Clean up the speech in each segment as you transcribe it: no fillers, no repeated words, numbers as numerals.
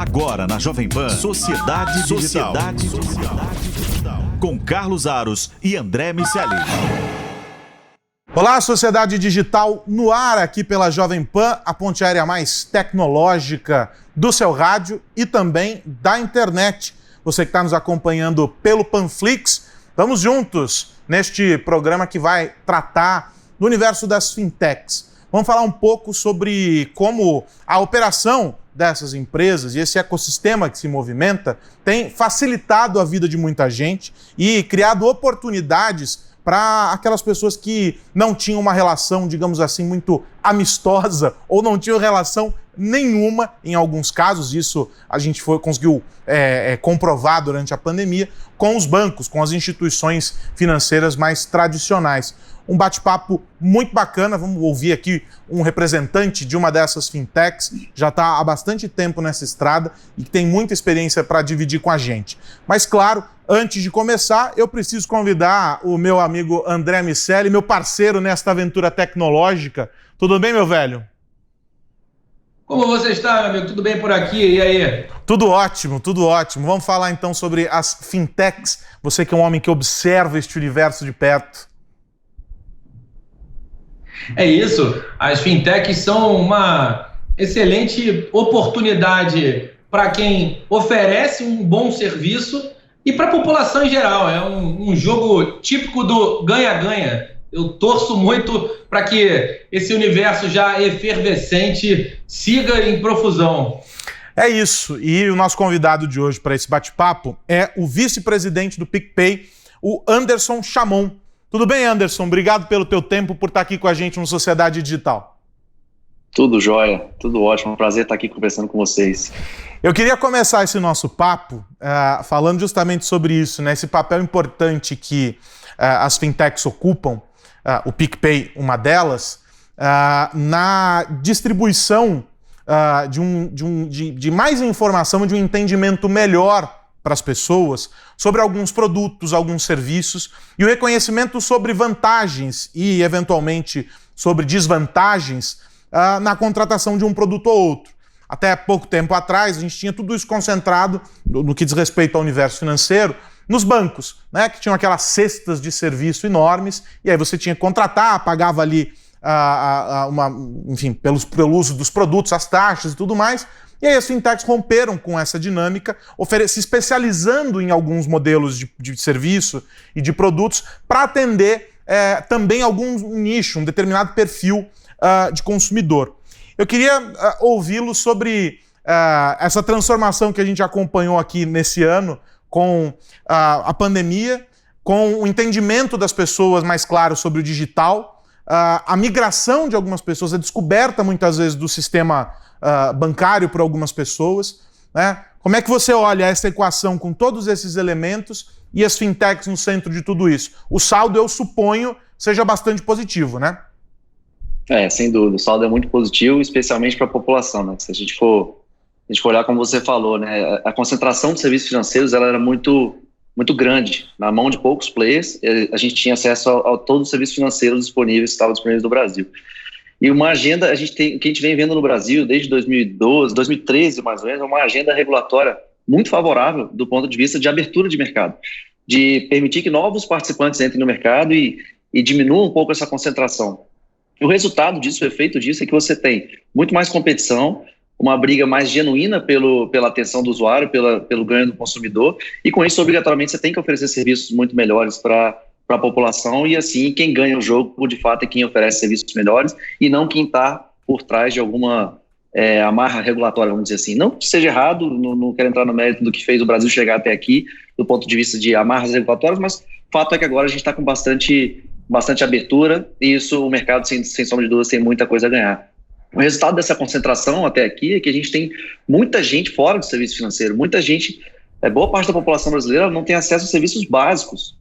Agora na Jovem Pan, Sociedade Digital. Com Carlos Aros e André Miceli. Olá, Sociedade Digital no ar aqui pela Jovem Pan, a ponte aérea mais tecnológica do seu rádio e também da internet. Você que está nos acompanhando pelo Panflix, vamos juntos neste programa que vai tratar do universo das fintechs. Vamos falar um pouco sobre como a operação dessas empresas e esse ecossistema que se movimenta tem facilitado a vida de muita gente e criado oportunidades para aquelas pessoas que não tinham uma relação, digamos assim, muito amistosa ou não tinham relação nenhuma, em alguns casos, isso a gente conseguiu comprovar durante a pandemia, com os bancos, com as instituições financeiras mais tradicionais. Um bate-papo muito bacana, vamos ouvir aqui um representante de uma dessas fintechs, já está há bastante tempo nessa estrada e que tem muita experiência para dividir com a gente. Mas claro, antes de começar, eu preciso convidar o meu amigo André Miceli, meu parceiro nesta aventura tecnológica. Tudo bem, meu velho? Como você está, meu amigo? Tudo bem por aqui? E aí? Tudo ótimo, tudo ótimo. Vamos falar então sobre as fintechs. Você que é um homem que observa este universo de perto. É isso. As fintechs são uma excelente oportunidade para quem oferece um bom serviço e para a população em geral. É um jogo típico do ganha-ganha. Eu torço muito para que esse universo já efervescente siga em profusão. É isso. E o nosso convidado de hoje para esse bate-papo é o vice-presidente do PicPay, o Anderson Chamon. Tudo bem, Anderson? Obrigado pelo teu tempo, por estar aqui com a gente no Sociedade Digital. Tudo jóia, tudo ótimo. Um prazer estar aqui conversando com vocês. Eu queria começar esse nosso papo falando justamente sobre isso, né? Esse papel importante que as fintechs ocupam, o PicPay, uma delas, na distribuição de mais informação, de um entendimento melhor para as pessoas sobre alguns produtos, alguns serviços e o reconhecimento sobre vantagens e, eventualmente, sobre desvantagens na contratação de um produto ou outro. Até pouco tempo atrás, a gente tinha tudo isso concentrado, no que diz respeito ao universo financeiro, nos bancos, né, que tinham aquelas cestas de serviço enormes, e aí você tinha que contratar, pagava ali, enfim, pelo uso dos produtos, as taxas e tudo mais. E aí as fintechs romperam com essa dinâmica, se especializando em alguns modelos de serviço e de produtos para atender também algum nicho, um determinado perfil de consumidor. Eu queria ouvi-lo sobre essa transformação que a gente acompanhou aqui nesse ano com a pandemia, com o entendimento das pessoas mais claro sobre o digital, a migração de algumas pessoas, a descoberta muitas vezes do sistema bancário por algumas pessoas, né? Como é que você olha essa equação com todos esses elementos e as fintechs no centro de tudo isso? O saldo, eu suponho, seja bastante positivo, né? Sem dúvida. O saldo é muito positivo, especialmente para a população, né? Se a gente for olhar como você falou, né? A concentração de serviços financeiros ela era muito grande. Na mão de poucos players, a gente tinha acesso a todos os serviços financeiros disponíveis, que estavam disponíveis no Brasil. E uma agenda, que a gente vem vendo no Brasil desde 2012, 2013 mais ou menos, é uma agenda regulatória muito favorável do ponto de vista de abertura de mercado, de permitir que novos participantes entrem no mercado e diminuam um pouco essa concentração. E o resultado disso, o efeito disso é que você tem muito mais competição, uma briga mais genuína pela atenção do usuário, pelo ganho do consumidor, e com isso, obrigatoriamente, você tem que oferecer serviços muito melhores para a população, e assim, quem ganha o jogo, de fato, é quem oferece serviços melhores, e não quem está por trás de alguma amarra regulatória, vamos dizer assim. Não que seja errado, não quero entrar no mérito do que fez o Brasil chegar até aqui, do ponto de vista de amarras regulatórias, mas o fato é que agora a gente está com bastante abertura, e isso, o mercado, sem sombra de dúvidas, tem muita coisa a ganhar. O resultado dessa concentração até aqui é que a gente tem muita gente fora do serviço financeiro, muita gente, boa parte da população brasileira não tem acesso a serviços básicos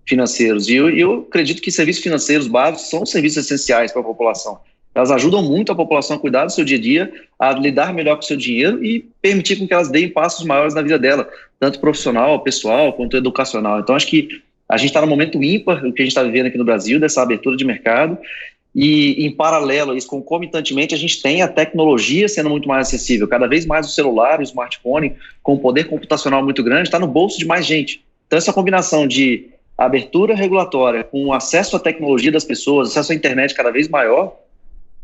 financeiros, e eu acredito que serviços financeiros básicos são serviços essenciais para a população. Elas ajudam muito a população a cuidar do seu dia a dia, a lidar melhor com o seu dinheiro e permitir com que elas deem passos maiores na vida dela, tanto profissional, pessoal, quanto educacional. Então, acho que a gente está num momento ímpar, o que a gente está vivendo aqui no Brasil, dessa abertura de mercado, E, em paralelo a isso, concomitantemente, a gente tem a tecnologia sendo muito mais acessível. Cada vez mais o celular, o smartphone, com um poder computacional muito grande, está no bolso de mais gente. Então, essa combinação de abertura regulatória com acesso à tecnologia das pessoas, acesso à internet cada vez maior,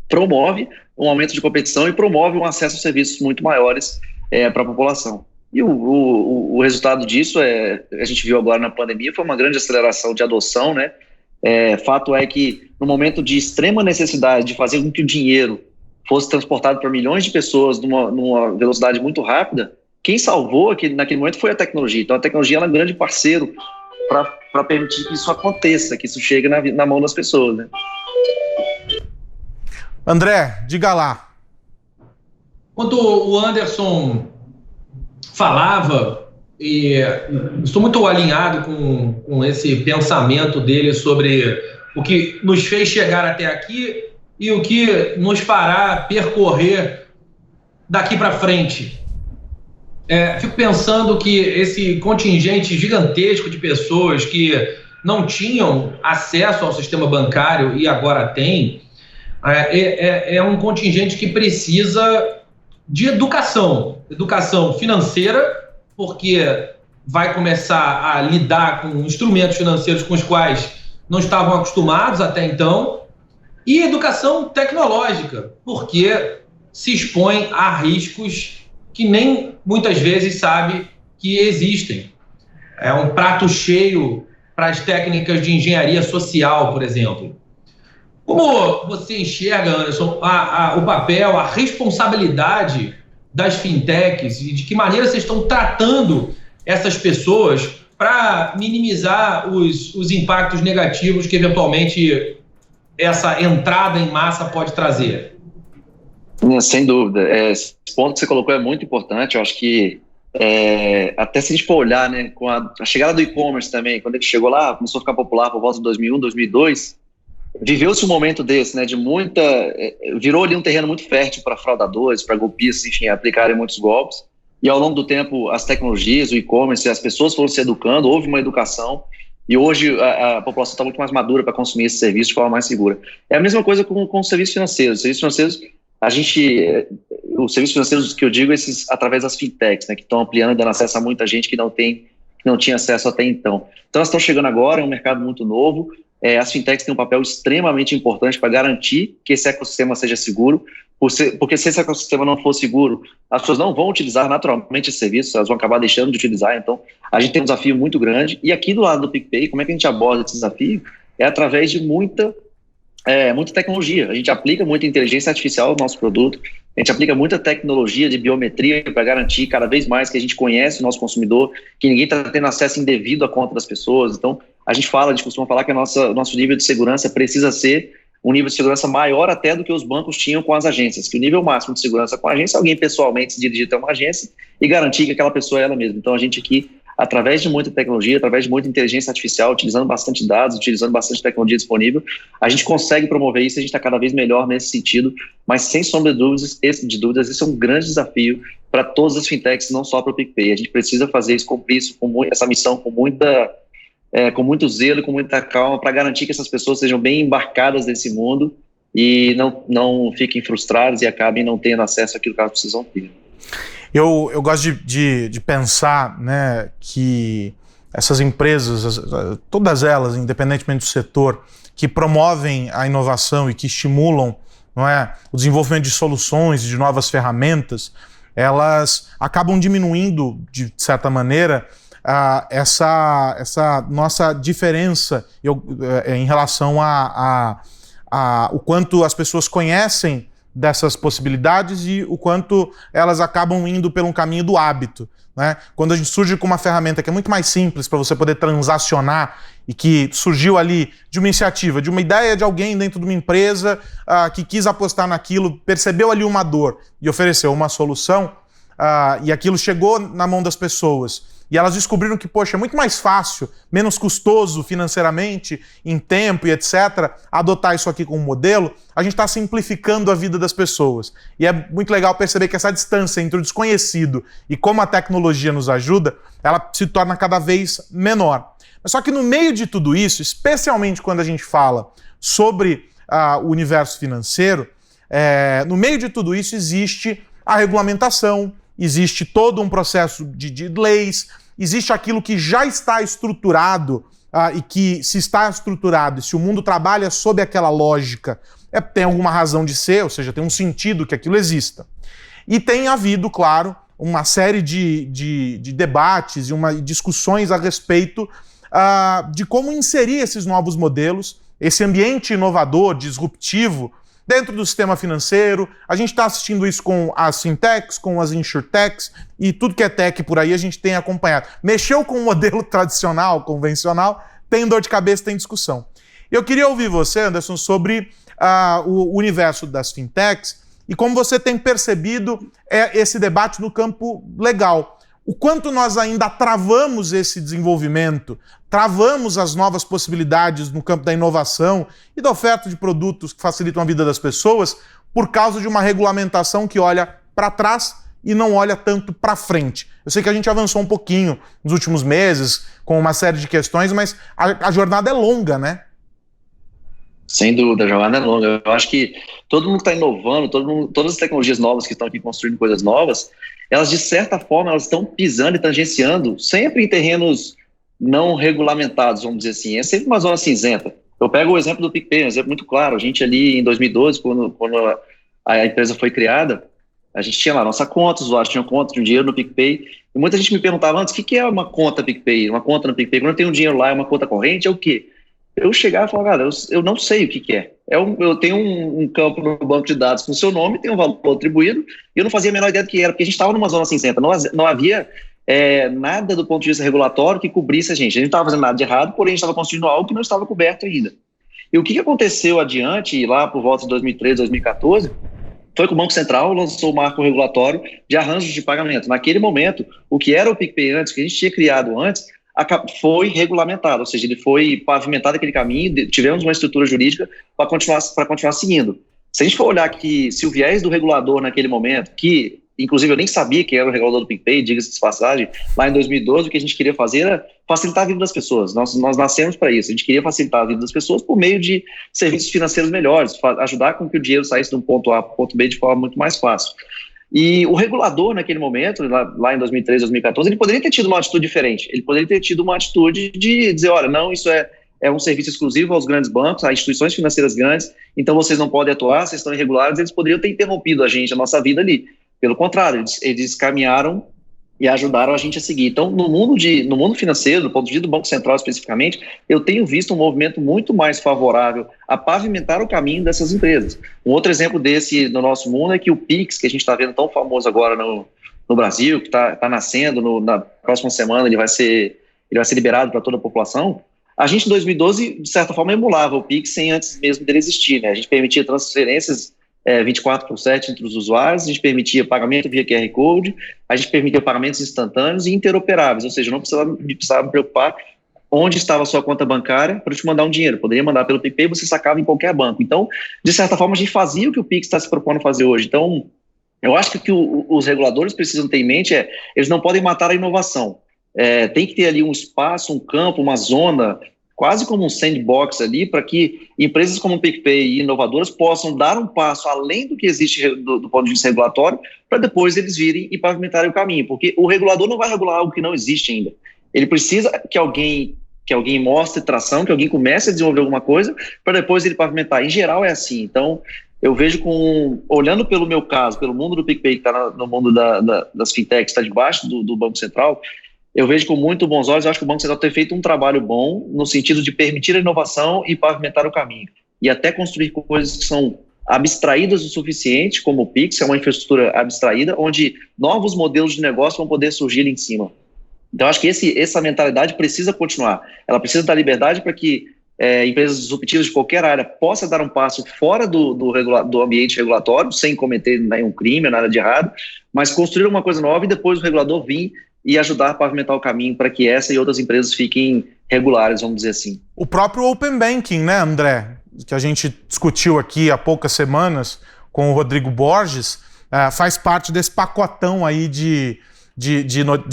promove um aumento de competição e promove um acesso a serviços muito maiores para a população. E o resultado disso, a gente viu agora na pandemia, foi uma grande aceleração de adoção, né? Fato é que no momento de extrema necessidade de fazer com que o dinheiro fosse transportado para milhões de pessoas numa velocidade muito rápida, quem salvou naquele momento foi a tecnologia. Então a tecnologia é um grande parceiro para permitir que isso aconteça, que isso chegue na mão das pessoas, né? André, diga lá. Quando o Anderson falava, e estou muito alinhado com esse pensamento dele sobre o que nos fez chegar até aqui e o que nos fará percorrer daqui para frente. Fico pensando que esse contingente gigantesco de pessoas que não tinham acesso ao sistema bancário e agora tem, é um contingente que precisa de educação financeira, porque vai começar a lidar com instrumentos financeiros com os quais não estavam acostumados até então, e educação tecnológica, porque se expõe a riscos que nem muitas vezes sabe que existem. É um prato cheio para as técnicas de engenharia social, por exemplo. Como você enxerga, Anderson, o papel, a responsabilidade das fintechs e de que maneira vocês estão tratando essas pessoas para minimizar os impactos negativos que eventualmente essa entrada em massa pode trazer? Sem dúvida. Esse ponto que você colocou é muito importante. Eu acho que até se a gente for olhar, né, com a chegada do e-commerce também, quando ele chegou lá, começou a ficar popular por volta de 2001, 2002, viveu-se um momento desse, né, de virou ali um terreno muito fértil para fraudadores, para golpistas, enfim, aplicarem muitos golpes. E ao longo do tempo, as tecnologias, o e-commerce, as pessoas foram se educando, houve uma educação, e hoje a população está muito mais madura para consumir esse serviço de forma mais segura. É a mesma coisa com os serviços financeiros. Os serviços financeiros, os serviços financeiros que eu digo, esses através das fintechs, né, que estão ampliando e dando acesso a muita gente que não tinha acesso até então. Então elas estão chegando agora, é um mercado muito novo. As fintechs têm um papel extremamente importante para garantir que esse ecossistema seja seguro, porque se esse ecossistema não for seguro, as pessoas não vão utilizar naturalmente esse serviço, elas vão acabar deixando de utilizar. Então a gente tem um desafio muito grande, e aqui do lado do PicPay, como é que a gente aborda esse desafio? É através de muita tecnologia. A gente aplica muita inteligência artificial no nosso produto, a gente aplica muita tecnologia de biometria para garantir cada vez mais que a gente conhece o nosso consumidor, que ninguém está tendo acesso indevido à conta das pessoas. Então, a gente costuma falar que o nosso nível de segurança precisa ser um nível de segurança maior até do que os bancos tinham com as agências, que o nível máximo de segurança com a agência é alguém pessoalmente se dirigir até uma agência e garantir que aquela pessoa é ela mesma. Então, a gente aqui, através de muita tecnologia, através de muita inteligência artificial, utilizando bastante dados, utilizando bastante tecnologia disponível, a gente consegue promover isso, a gente está cada vez melhor nesse sentido, mas sem sombra de dúvidas, esse é um grande desafio para todas as fintechs, não só para o PicPay. A gente precisa fazer isso, cumprir isso, essa missão com muito zelo e com muita calma, para garantir que essas pessoas sejam bem embarcadas nesse mundo e não fiquem frustradas e acabem não tendo acesso àquilo que elas precisam ter. Eu gosto de pensar, né, que essas empresas, todas elas, independentemente do setor, que promovem a inovação e que estimulam, não é, o desenvolvimento de soluções e de novas ferramentas, elas acabam diminuindo, de certa maneira, essa nossa diferença em relação o quanto as pessoas conhecem dessas possibilidades e o quanto elas acabam indo pelo caminho do hábito, né? Quando a gente surge com uma ferramenta que é muito mais simples para você poder transacionar e que surgiu ali de uma iniciativa, de uma ideia de alguém dentro de uma empresa que quis apostar naquilo, percebeu ali uma dor e ofereceu uma solução, e aquilo chegou na mão das pessoas. E elas descobriram que, poxa, é muito mais fácil, menos custoso financeiramente, em tempo e etc., adotar isso aqui como modelo. A gente está simplificando a vida das pessoas. E é muito legal perceber que essa distância entre o desconhecido e como a tecnologia nos ajuda, ela se torna cada vez menor. Mas só que no meio de tudo isso, especialmente quando a gente fala sobre o universo financeiro, no meio de tudo isso existe a regulamentação, existe todo um processo de leis, existe aquilo que já está estruturado e que, se está estruturado e se o mundo trabalha sob aquela lógica, tem alguma razão de ser, ou seja, tem um sentido que aquilo exista. E tem havido, claro, uma série de debates e discussões a respeito de como inserir esses novos modelos, esse ambiente inovador, disruptivo, dentro do sistema financeiro. A gente está assistindo isso com as fintechs, com as insurtechs e tudo que é tech por aí a gente tem acompanhado. Mexeu com o modelo tradicional, convencional, tem dor de cabeça, tem discussão. Eu queria ouvir você, Anderson, sobre o universo das fintechs e como você tem percebido esse debate no campo legal. O quanto nós ainda travamos esse desenvolvimento, travamos as novas possibilidades no campo da inovação e da oferta de produtos que facilitam a vida das pessoas por causa de uma regulamentação que olha para trás e não olha tanto para frente. Eu sei que a gente avançou um pouquinho nos últimos meses com uma série de questões, mas a jornada é longa, né? Sem dúvida, a jornada é longa. Eu acho que todo mundo está inovando, todas as tecnologias novas que estão aqui construindo coisas novas, elas de certa forma elas estão pisando e tangenciando sempre em terrenos não regulamentados, vamos dizer assim. É sempre uma zona cinzenta. Eu pego o exemplo do PicPay, um exemplo muito claro. A gente ali em 2012, quando a empresa foi criada, a gente tinha lá nossa conta, os usuários tinham conta, tinham dinheiro no PicPay, e muita gente me perguntava antes, o que é uma conta PicPay? Uma conta no PicPay, quando eu tenho dinheiro lá, é uma conta corrente, é o quê? Eu chegava e falava, cara, eu não sei o que é. Eu tenho um campo no banco de dados com o seu nome, tem um valor atribuído, e eu não fazia a menor ideia do que era, porque a gente estava numa zona cinzenta, não havia nada do ponto de vista regulatório que cobrisse a gente não estava fazendo nada de errado, porém a gente estava construindo algo que não estava coberto ainda. E o que aconteceu adiante, lá por volta de 2013, 2014, foi que o Banco Central lançou o marco regulatório de arranjos de pagamento. Naquele momento, o que era o PicPay antes, que a gente tinha criado antes, foi regulamentado, ou seja, ele foi pavimentado aquele caminho, tivemos uma estrutura jurídica para continuar seguindo. Se a gente for olhar que se o viés do regulador naquele momento, que inclusive eu nem sabia que era o regulador do PicPay, diga-se de passagem, lá em 2012 o que a gente queria fazer era facilitar a vida das pessoas, nós nascemos para isso, a gente queria facilitar a vida das pessoas por meio de serviços financeiros melhores, ajudar com que o dinheiro saísse de um ponto A para o ponto B de forma muito mais fácil. E o regulador, naquele momento, lá em 2013, 2014, ele poderia ter tido uma atitude diferente. Ele poderia ter tido uma atitude de dizer, olha, não, isso é um serviço exclusivo aos grandes bancos, a instituições financeiras grandes, então vocês não podem atuar, vocês estão irregulares, eles poderiam ter interrompido a nossa vida ali. Pelo contrário, eles caminharam e ajudaram a gente a seguir. Então, no mundo financeiro, do ponto de vista do Banco Central especificamente, eu tenho visto um movimento muito mais favorável a pavimentar o caminho dessas empresas. Um outro exemplo desse no nosso mundo é que o Pix, que a gente está vendo tão famoso agora no Brasil, que está nascendo, na próxima semana ele vai ser liberado para toda a população. A gente, em 2012, de certa forma, emulava o Pix sem antes mesmo dele existir, né? A gente permitia transferências 24/7 entre os usuários, a gente permitia pagamento via QR Code, a gente permitia pagamentos instantâneos e interoperáveis, ou seja, não precisava me preocupar onde estava a sua conta bancária para te mandar um dinheiro, poderia mandar pelo PicPay, você sacava em qualquer banco. Então, de certa forma, a gente fazia o que o Pix está se propondo fazer hoje. Então, eu acho que o que os reguladores precisam ter em mente eles não podem matar a inovação. Tem que ter ali um espaço, um campo, uma zona, quase como um sandbox ali, para que empresas como o PicPay e inovadoras possam dar um passo além do que existe do ponto de vista regulatório, para depois eles virem e pavimentarem o caminho, porque o regulador não vai regular algo que não existe ainda. Ele precisa que alguém mostre tração, que alguém comece a desenvolver alguma coisa, para depois ele pavimentar. Em geral é assim. Então, eu vejo olhando pelo meu caso, pelo mundo do PicPay, que está no mundo das fintechs, está debaixo do Banco Central, eu vejo com muito bons olhos. Eu acho que o Banco Central tem feito um trabalho bom no sentido de permitir a inovação e pavimentar o caminho. E até construir coisas que são abstraídas o suficiente, como o Pix, é uma infraestrutura abstraída, onde novos modelos de negócio vão poder surgir em cima. Então, acho que essa mentalidade precisa continuar. Ela precisa dar liberdade para que empresas disruptivas de qualquer área possam dar um passo fora do ambiente regulatório, sem cometer nenhum crime, nada de errado, mas construir uma coisa nova e depois o regulador vir e ajudar a pavimentar o caminho para que essa e outras empresas fiquem regulares, vamos dizer assim. O próprio Open Banking, né, André? Que a gente discutiu aqui há poucas semanas com o Rodrigo Borges, faz parte desse pacotão aí de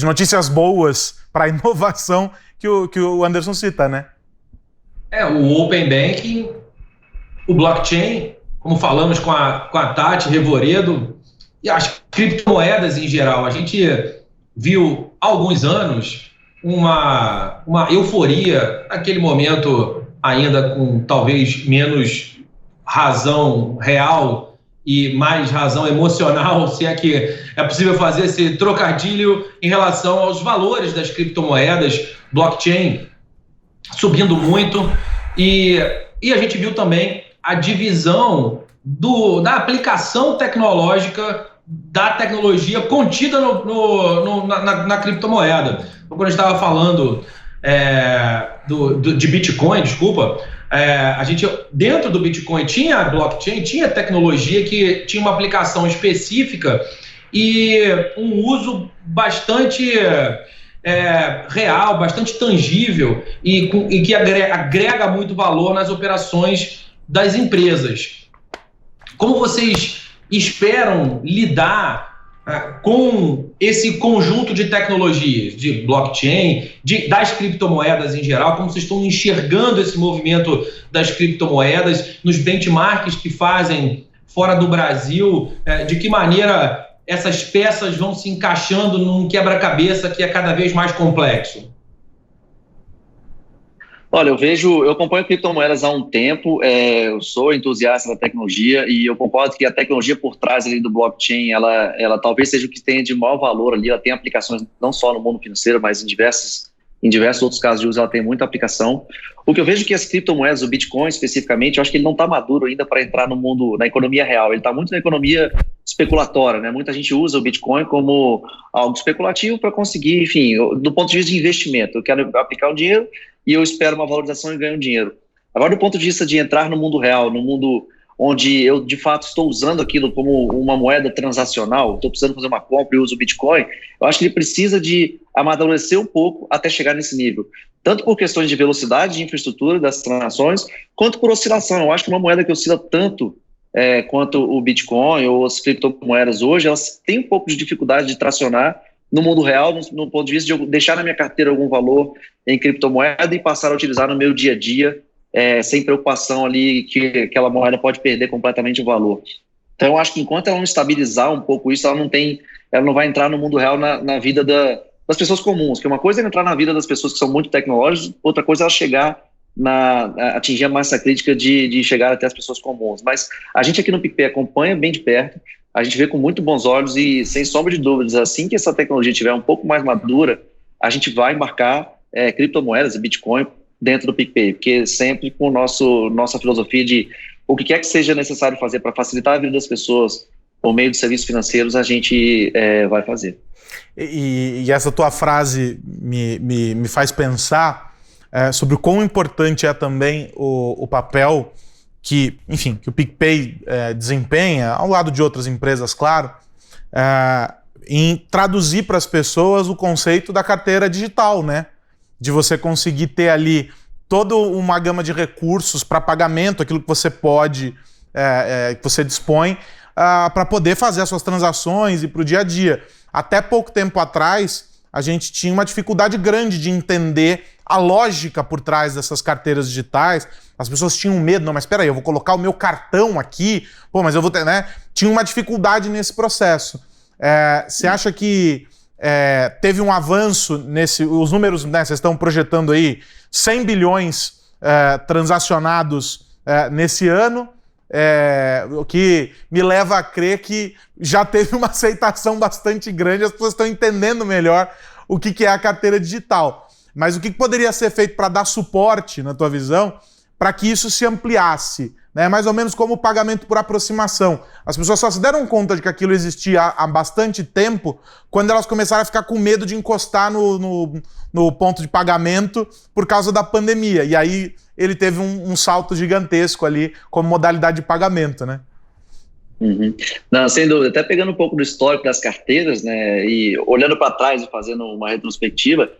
notícias boas para a inovação que o Anderson cita, né? O Open Banking o blockchain, como falamos com a Tati Revoredo, e as criptomoedas em geral. A gente viu há alguns anos uma euforia, naquele momento ainda com talvez menos razão real e mais razão emocional, se é que é possível fazer esse trocadilho em relação aos valores das criptomoedas, blockchain subindo muito, e a gente viu também a divisão da aplicação tecnológica da tecnologia contida na criptomoeda. Quando a gente estava falando de Bitcoin, a gente, dentro do Bitcoin, tinha blockchain, tinha tecnologia que tinha uma aplicação específica e um uso bastante real, bastante tangível e que agrega muito valor nas operações das empresas. Como vocês esperam lidar com esse conjunto de tecnologias, de blockchain, das criptomoedas em geral? Como vocês estão enxergando esse movimento das criptomoedas nos benchmarks que fazem fora do Brasil? De que maneira essas peças vão se encaixando num quebra-cabeça que é cada vez mais complexo? Olha, eu acompanho criptomoedas há um tempo, eu sou entusiasta da tecnologia e eu concordo que a tecnologia por trás ali do blockchain, ela talvez seja o que tenha de maior valor ali. Ela tem aplicações não só no mundo financeiro, mas em diversos outros casos de uso ela tem muita aplicação. O que eu vejo que as criptomoedas, o Bitcoin especificamente, eu acho que ele não está maduro ainda para entrar no mundo, na economia real. Ele está muito na economia especulatória, né? Muita gente usa o Bitcoin como algo especulativo para conseguir, enfim, do ponto de vista de investimento. Eu quero aplicar o dinheiro e eu espero uma valorização e ganho dinheiro. Agora, do ponto de vista de entrar no mundo real, no mundo onde eu, de fato, estou usando aquilo como uma moeda transacional, estou precisando fazer uma compra e uso o Bitcoin, eu acho que ele precisa de amadurecer um pouco até chegar nesse nível. Tanto por questões de velocidade de infraestrutura das transações, quanto por oscilação. Eu acho que uma moeda que oscila tanto quanto o Bitcoin ou as criptomoedas hoje, elas têm um pouco de dificuldade de tracionar no mundo real, no ponto de vista de eu deixar na minha carteira algum valor em criptomoeda e passar a utilizar no meu dia a dia, sem preocupação ali que aquela moeda pode perder completamente o valor. Então eu acho que enquanto ela não estabilizar um pouco isso, ela não vai entrar no mundo real na vida das pessoas comuns, que uma coisa é entrar na vida das pessoas que são muito tecnológicas, outra coisa é ela chegar atingir a massa crítica de chegar até as pessoas comuns. Mas a gente aqui no PicPay acompanha bem de perto, a gente vê com muito bons olhos e, sem sombra de dúvidas, assim que essa tecnologia estiver um pouco mais madura, a gente vai embarcar criptomoedas e Bitcoin dentro do PicPay, porque sempre com nossa filosofia de o que quer que seja necessário fazer para facilitar a vida das pessoas por meio de serviços financeiros, a gente vai fazer. E essa tua frase me faz pensar sobre o quão importante é também o papel que o PicPay desempenha, ao lado de outras empresas, claro, em traduzir para as pessoas o conceito da carteira digital, né? De você conseguir ter ali toda uma gama de recursos para pagamento, aquilo que você pode, que você dispõe, para poder fazer as suas transações e para o dia a dia. Até pouco tempo atrás, a gente tinha uma dificuldade grande de entender a lógica por trás dessas carteiras digitais. As pessoas tinham medo, não, mas espera aí, eu vou colocar o meu cartão aqui, mas eu vou ter, né? Tinha uma dificuldade nesse processo. Você acha que teve um avanço os números, né, vocês estão projetando aí 100 bilhões transacionados nesse ano, o que me leva a crer que já teve uma aceitação bastante grande, as pessoas estão entendendo melhor o que é a carteira digital. Mas o que poderia ser feito para dar suporte, na tua visão, para que isso se ampliasse? Né? Mais ou menos como o pagamento por aproximação. As pessoas só se deram conta de que aquilo existia há bastante tempo quando elas começaram a ficar com medo de encostar no ponto de pagamento por causa da pandemia. E aí ele teve um salto gigantesco ali como modalidade de pagamento, né? Uhum. Não, sem dúvida. Até pegando um pouco do histórico das carteiras, né, e olhando para trás e fazendo uma retrospectiva,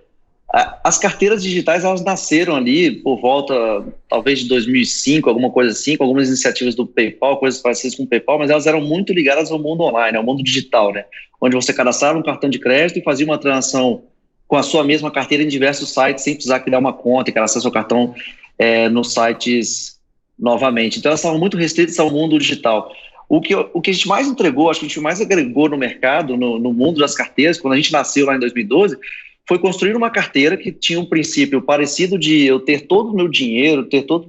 as carteiras digitais, elas nasceram ali por volta, talvez, de 2005, alguma coisa assim, com algumas iniciativas do PayPal, coisas parecidas com o PayPal, mas elas eram muito ligadas ao mundo online, ao mundo digital, né? Onde você cadastrava um cartão de crédito e fazia uma transação com a sua mesma carteira em diversos sites, sem precisar criar uma conta e cadastrar seu cartão nos sites novamente. Então elas estavam muito restritas ao mundo digital. O que a gente mais entregou, acho que a gente mais agregou no mercado, no mundo das carteiras, quando a gente nasceu lá em 2012, foi construir uma carteira que tinha um princípio parecido de eu ter todo o meu dinheiro, ter todos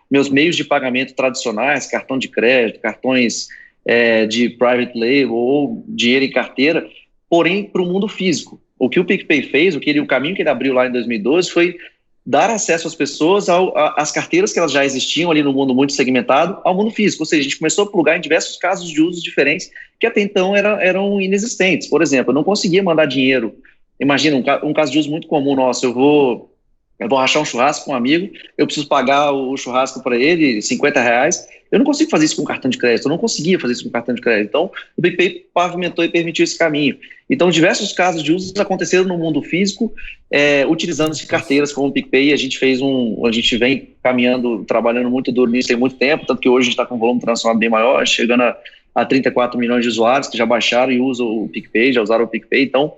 meus meios de pagamento tradicionais, cartão de crédito, cartões de private label ou dinheiro em carteira, porém para o mundo físico. O que o PicPay fez, o caminho que ele abriu lá em 2012 foi dar acesso às pessoas às carteiras que elas já existiam ali no mundo muito segmentado, ao mundo físico. Ou seja, a gente começou a plugar em diversos casos de usos diferentes que até então eram inexistentes. Por exemplo, eu não conseguia mandar dinheiro. Imagina, um caso de uso muito comum nosso, eu vou rachar um churrasco com um amigo, eu preciso pagar o churrasco para ele, R$50, eu não consigo fazer isso com cartão de crédito, eu não conseguia fazer isso com cartão de crédito. Então, o PicPay pavimentou e permitiu esse caminho. Então, diversos casos de uso aconteceram no mundo físico, utilizando-se carteiras como o PicPay. A gente vem caminhando, trabalhando muito duro nisso tem muito tempo, tanto que hoje a gente está com um volume transacionado bem maior, chegando a 34 milhões de usuários que já baixaram e usam o PicPay, já usaram o PicPay. Então,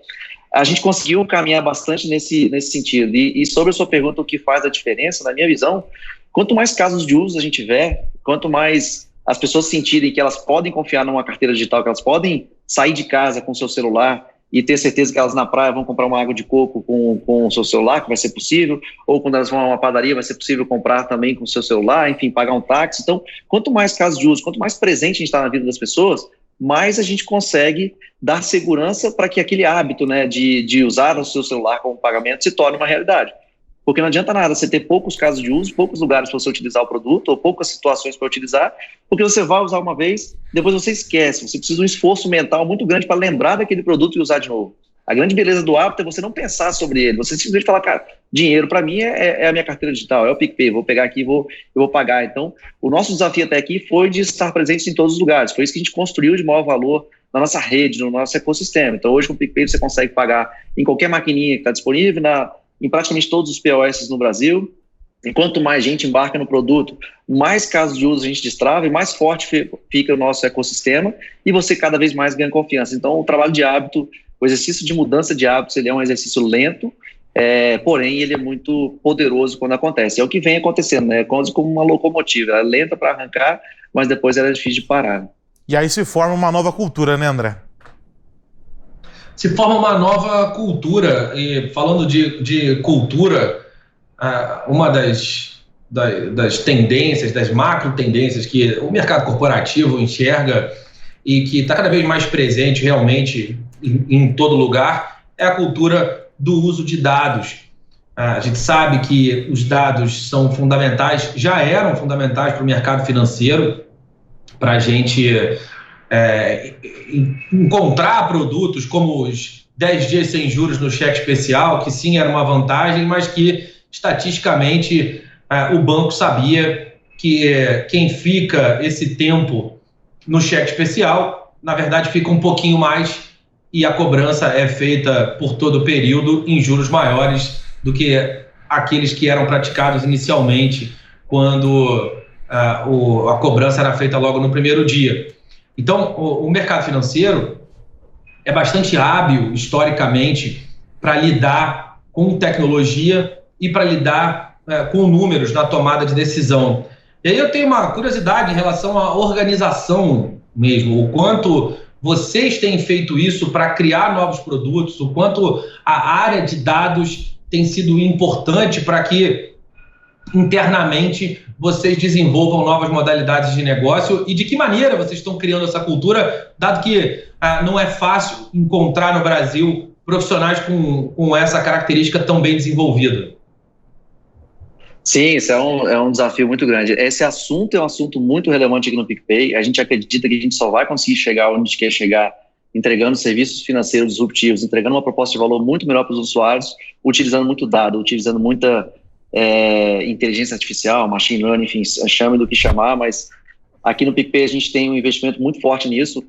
a gente conseguiu caminhar bastante nesse sentido. E sobre a sua pergunta, o que faz a diferença, na minha visão, quanto mais casos de uso a gente tiver, quanto mais as pessoas sentirem que elas podem confiar numa carteira digital, que elas podem sair de casa com o seu celular e ter certeza que elas na praia vão comprar uma água de coco com o seu celular, que vai ser possível, ou quando elas vão a uma padaria vai ser possível comprar também com o seu celular, enfim, pagar um táxi. Então, quanto mais casos de uso, quanto mais presente a gente está na vida das pessoas, mais a gente consegue dar segurança para que aquele hábito, né, de usar o seu celular como pagamento se torne uma realidade. Porque não adianta nada você ter poucos casos de uso, poucos lugares para você utilizar o produto, ou poucas situações para utilizar, porque você vai usar uma vez, depois você esquece, você precisa de um esforço mental muito grande para lembrar daquele produto e usar de novo. A grande beleza do hábito é você não pensar sobre ele, você simplesmente falar, cara, dinheiro para mim é a minha carteira digital, é o PicPay, vou pegar aqui e eu vou pagar. Então, o nosso desafio até aqui foi de estar presente em todos os lugares, foi isso que a gente construiu de maior valor na nossa rede, no nosso ecossistema. Então, hoje com o PicPay você consegue pagar em qualquer maquininha que está disponível, em praticamente todos os POS no Brasil. E quanto mais gente embarca no produto, mais casos de uso a gente destrava e mais forte fica o nosso ecossistema e você cada vez mais ganha confiança. Então, o trabalho de hábito, o exercício de mudança de hábitos, ele é um exercício lento, porém ele é muito poderoso quando acontece. É o que vem acontecendo, né? É quase como uma locomotiva, ela é lenta para arrancar, mas depois ela é difícil de parar. E aí se forma uma nova cultura, né, André? Se forma uma nova cultura, e falando de cultura, uma das tendências, das macro tendências que o mercado corporativo enxerga e que está cada vez mais presente realmente em todo lugar, é a cultura do uso de dados. A gente sabe que os dados são fundamentais, já eram fundamentais para o mercado financeiro, para a gente encontrar produtos como os 10 dias sem juros no cheque especial, que sim era uma vantagem, mas que estatisticamente o banco sabia que quem fica esse tempo no cheque especial, na verdade fica um pouquinho mais e a cobrança é feita por todo o período em juros maiores do que aqueles que eram praticados inicialmente quando a cobrança era feita logo no primeiro dia. Então, o mercado financeiro é bastante hábil, historicamente, para lidar com tecnologia e para lidar com números na tomada de decisão. E aí eu tenho uma curiosidade em relação à organização mesmo, o quanto vocês têm feito isso para criar novos produtos, o quanto a área de dados tem sido importante para que internamente vocês desenvolvam novas modalidades de negócio e de que maneira vocês estão criando essa cultura, dado que não é fácil encontrar no Brasil profissionais com essa característica tão bem desenvolvida. Sim, isso é um desafio muito grande. Esse assunto é um assunto muito relevante aqui no PicPay. A gente acredita que a gente só vai conseguir chegar onde a gente quer chegar entregando serviços financeiros disruptivos, entregando uma proposta de valor muito melhor para os usuários, utilizando muito dado, utilizando muita inteligência artificial, machine learning, enfim, chame do que chamar, mas aqui no PicPay a gente tem um investimento muito forte nisso,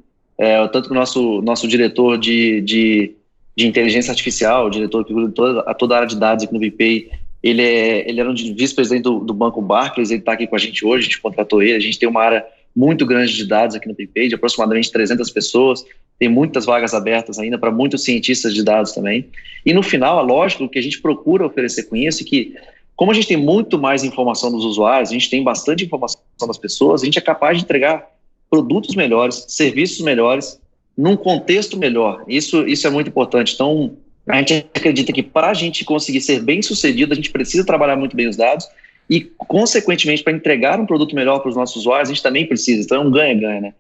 tanto que o nosso diretor de inteligência artificial, o diretor que cuida toda a área de dados aqui no PicPay, ele era um vice-presidente do Banco Barclays, ele está aqui com a gente hoje, a gente contratou ele, a gente tem uma área muito grande de dados aqui no PicPay, de aproximadamente 300 pessoas, tem muitas vagas abertas ainda para muitos cientistas de dados também, e no final, é lógico, o que a gente procura oferecer com isso é que como a gente tem muito mais informação dos usuários, a gente tem bastante informação das pessoas, a gente é capaz de entregar produtos melhores, serviços melhores, num contexto melhor. Isso é muito importante. Então, a gente acredita que para a gente conseguir ser bem sucedido, a gente precisa trabalhar muito bem os dados e, consequentemente, para entregar um produto melhor para os nossos usuários, a gente também precisa. Então, é um ganha-ganha, né?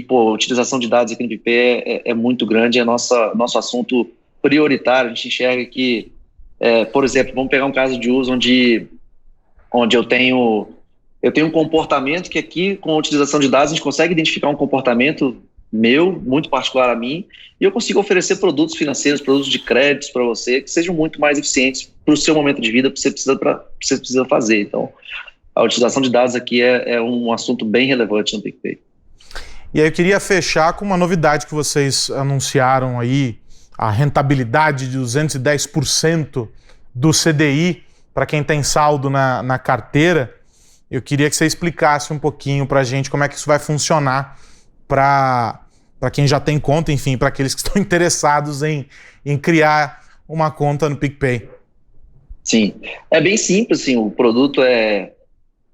A utilização de dados aqui no PicPay é muito grande, é nosso assunto prioritário. A gente enxerga que, por exemplo, vamos pegar um caso de uso onde eu tenho um comportamento que aqui, com a utilização de dados, a gente consegue identificar um comportamento meu, muito particular a mim, e eu consigo oferecer produtos financeiros, produtos de créditos para você, que sejam muito mais eficientes para o seu momento de vida, que você precisa fazer. Então, a utilização de dados aqui é um assunto bem relevante no PicPay. E aí eu queria fechar com uma novidade que vocês anunciaram aí, a rentabilidade de 210% do CDI para quem tem saldo na carteira. Eu queria que você explicasse um pouquinho para a gente como é que isso vai funcionar para quem já tem conta, enfim, para aqueles que estão interessados em criar uma conta no PicPay. Sim, é bem simples, assim, o produto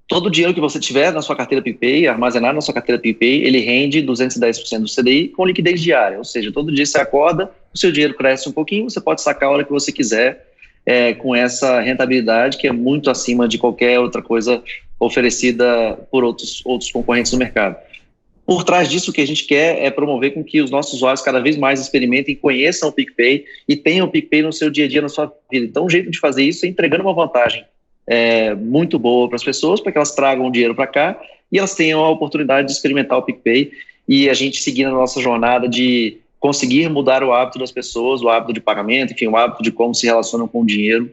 todo o dinheiro que você tiver na sua carteira PicPay, armazenado na sua carteira PicPay, ele rende 210% do CDI com liquidez diária, ou seja, todo dia você acorda, o seu dinheiro cresce um pouquinho, você pode sacar a hora que você quiser, com essa rentabilidade que é muito acima de qualquer outra coisa oferecida por outros concorrentes no mercado. Por trás disso, o que a gente quer é promover com que os nossos usuários cada vez mais experimentem, conheçam o PicPay e tenham o PicPay no seu dia a dia, na sua vida. Então, o jeito de fazer isso é entregando uma vantagem muito boa para as pessoas, para que elas tragam o dinheiro para cá e elas tenham a oportunidade de experimentar o PicPay e a gente seguir na nossa jornada de conseguir mudar o hábito das pessoas, o hábito de pagamento, enfim, o hábito de como se relacionam com o dinheiro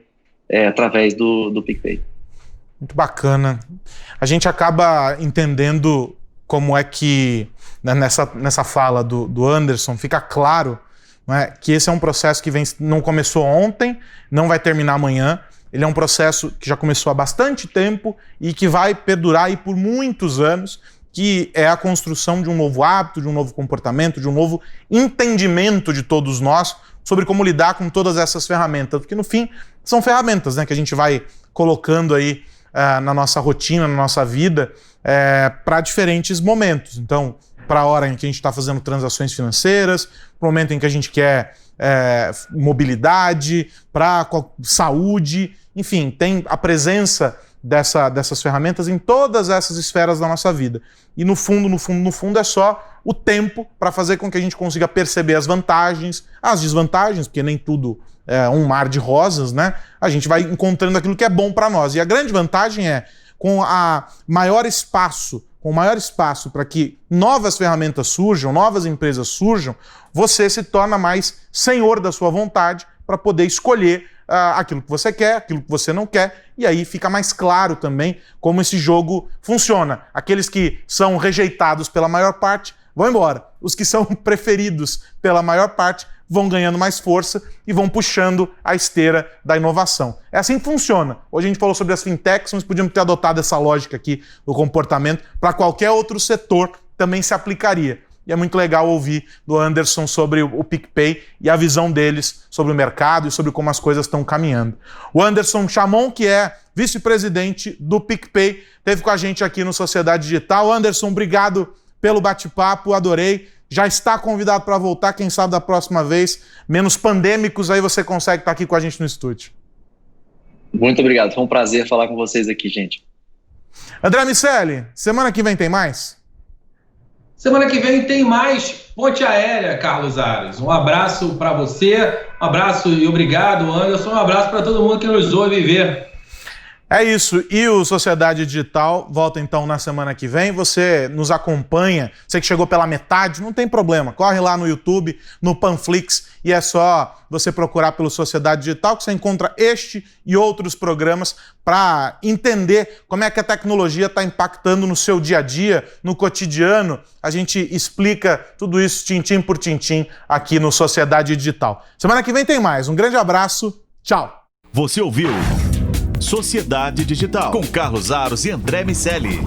através do PicPay. Muito bacana. A gente acaba entendendo como é que, né, nessa fala do Anderson, fica claro, né, que esse é um processo que não começou ontem, não vai terminar amanhã. Ele é um processo que já começou há bastante tempo e que vai perdurar aí por muitos anos, que é a construção de um novo hábito, de um novo comportamento, de um novo entendimento de todos nós sobre como lidar com todas essas ferramentas, porque no fim são ferramentas, né, que a gente vai colocando aí na nossa rotina, na nossa vida, para diferentes momentos. Então, para a hora em que a gente está fazendo transações financeiras, para o momento em que a gente quer mobilidade, para saúde, enfim, tem a presença dessas ferramentas em todas essas esferas da nossa vida. E no fundo é só o tempo para fazer com que a gente consiga perceber as vantagens, as desvantagens, porque nem tudo é um mar de rosas, né? A gente vai encontrando aquilo que é bom para nós. E a grande vantagem com o maior espaço para que novas ferramentas surjam, novas empresas surjam, você se torna mais senhor da sua vontade para poder escolher aquilo que você quer, aquilo que você não quer, e aí fica mais claro também como esse jogo funciona. Aqueles que são rejeitados pela maior parte vão embora. Os que são preferidos pela maior parte vão ganhando mais força e vão puxando a esteira da inovação. É assim que funciona. Hoje a gente falou sobre as fintechs, mas podíamos ter adotado essa lógica aqui do comportamento para qualquer outro setor, também se aplicaria. E é muito legal ouvir do Anderson sobre o PicPay e a visão deles sobre o mercado e sobre como as coisas estão caminhando. O Anderson Chamon, que é vice-presidente do PicPay, esteve com a gente aqui no Sociedade Digital. Anderson, obrigado pelo bate-papo, adorei. Já está convidado para voltar, quem sabe da próxima vez, menos pandêmicos, aí você consegue estar aqui com a gente no estúdio. Muito obrigado, foi um prazer falar com vocês aqui, gente. André Miceli, semana que vem tem mais? Semana que vem tem mais Ponte Aérea, Carlos Aros. Um abraço para você, um abraço e obrigado, Anderson, um abraço para todo mundo que nos ouve ver. É isso, e o Sociedade Digital volta então na semana que vem. Você nos acompanha, você que chegou pela metade, não tem problema, corre lá no YouTube, no Panflix, e é só você procurar pelo Sociedade Digital que você encontra este e outros programas para entender como é que a tecnologia está impactando no seu dia a dia, no cotidiano. A gente explica tudo isso tintim por tintim aqui no Sociedade Digital. Semana que vem tem mais, um grande abraço, tchau! Você ouviu Sociedade Digital com Carlos Aros e André Miceli.